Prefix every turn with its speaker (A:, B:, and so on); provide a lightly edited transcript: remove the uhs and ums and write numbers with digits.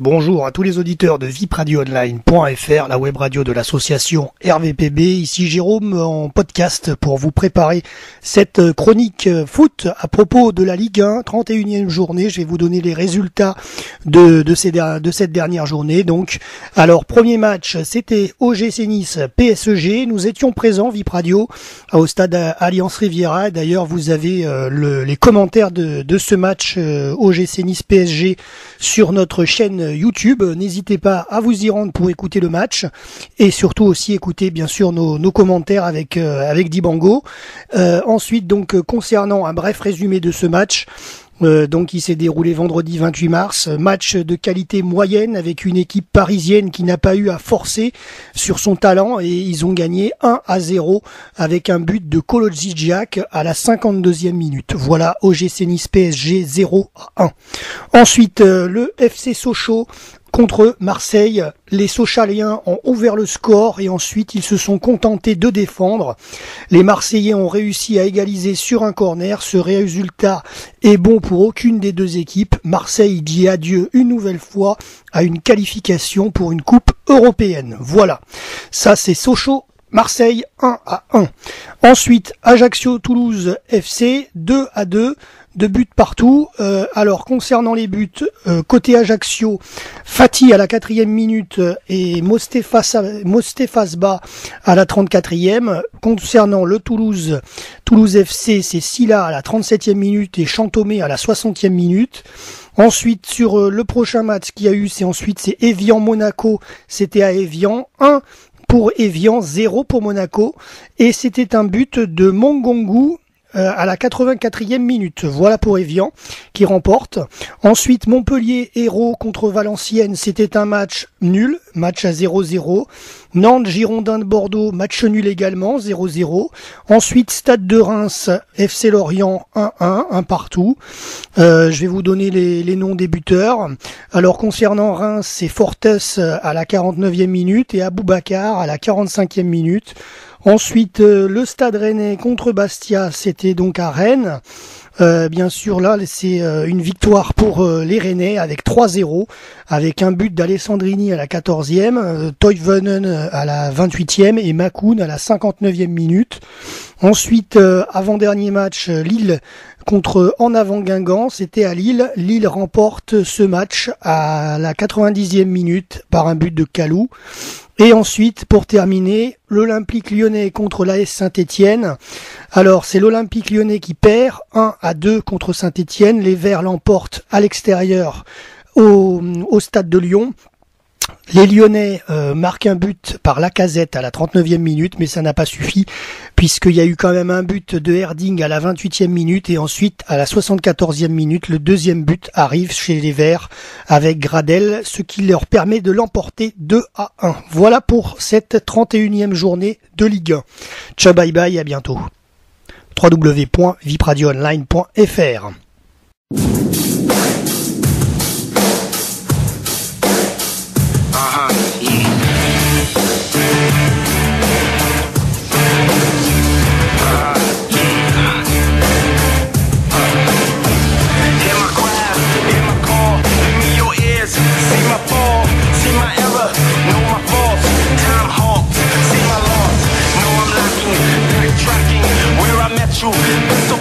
A: Bonjour à tous les auditeurs de VIPradioOnline.fr, la web radio de l'association RVPB. Ici Jérôme en podcast pour vous préparer cette chronique foot à propos de la Ligue 1, 31e journée. Je vais vous donner les résultats de cette dernière journée. Donc, alors premier match, c'était OGC Nice PSG. Nous étions présents VIP Radio au stade Alliance Riviera. D'ailleurs, vous avez les commentaires de ce match OGC Nice PSG sur notre chaîne YouTube. N'hésitez pas à vous y rendre pour écouter le match et surtout aussi écouter bien sûr nos commentaires avec Dibango. Ensuite donc concernant un bref résumé de ce match, donc il s'est déroulé vendredi 28 mars, match de qualité moyenne avec une équipe parisienne qui n'a pas eu à forcer sur son talent et ils ont gagné 1-0 avec un but de Kolo Djidjiak à la 52e minute. Voilà, OGC Nice PSG 0-1. Ensuite le FC Sochaux contre Marseille, les Sochaliens ont ouvert le score et ensuite ils se sont contentés de défendre. Les Marseillais ont réussi à égaliser sur un corner. Ce résultat est bon pour aucune des deux équipes. Marseille dit adieu une nouvelle fois à une qualification pour une coupe européenne. Voilà, ça c'est Sochaux Marseille 1-1. Ensuite Ajaccio-Toulouse FC 2-2. 2 buts partout. Alors concernant les buts, côté Ajaccio, Fati à la 4e minute et Mostefas Ba à la 34e. Concernant le Toulouse FC, c'est Silla à la 37e minute et Chantomé à la 60e minute. Ensuite, sur le prochain match qu'il y a eu, c'est Évian-Monaco. C'était à Évian. 1 pour Évian, 0 pour Monaco. Et c'était un but de Mongongu à la 84e minute. Voilà pour Évian qui remporte. Ensuite Montpellier Hérault contre Valenciennes, c'était un match nul, match à 0-0. Nantes Girondins de Bordeaux, match nul également, 0-0. Ensuite Stade de Reims FC Lorient 1-1, un partout. Je vais vous donner les noms des buteurs. Alors concernant Reims, c'est Fortes à la 49e minute et Aboubacar à la 45e minute. Ensuite, le Stade Rennais contre Bastia, c'était donc à Rennes. Bien sûr, là, c'est une victoire pour les Rennais avec 3-0, avec un but d'Alessandrini à la 14e, Toivonen à la 28e et Makoun à la 59e minute. Ensuite, avant-dernier match, Lille contre En Avant Guingamp, c'était à Lille. Lille remporte ce match à la 90e minute par un but de Kalou. Et ensuite, pour terminer, l'Olympique Lyonnais contre l'AS Saint-Étienne. Alors, c'est l'Olympique Lyonnais qui perd 1-2 contre Saint-Étienne. Les Verts l'emportent à l'extérieur au stade de Lyon. Les Lyonnais marquent un but par Lacazette à la 39e minute, mais ça n'a pas suffi, puisqu'il y a eu quand même un but de Herding à la 28e minute, et ensuite, à la 74e minute, le deuxième but arrive chez les Verts avec Gradel, ce qui leur permet de l'emporter 2-1. Voilà pour cette 31e journée de Ligue 1. Ciao, bye bye, à bientôt. www.vipradioonline.fr
B: True, so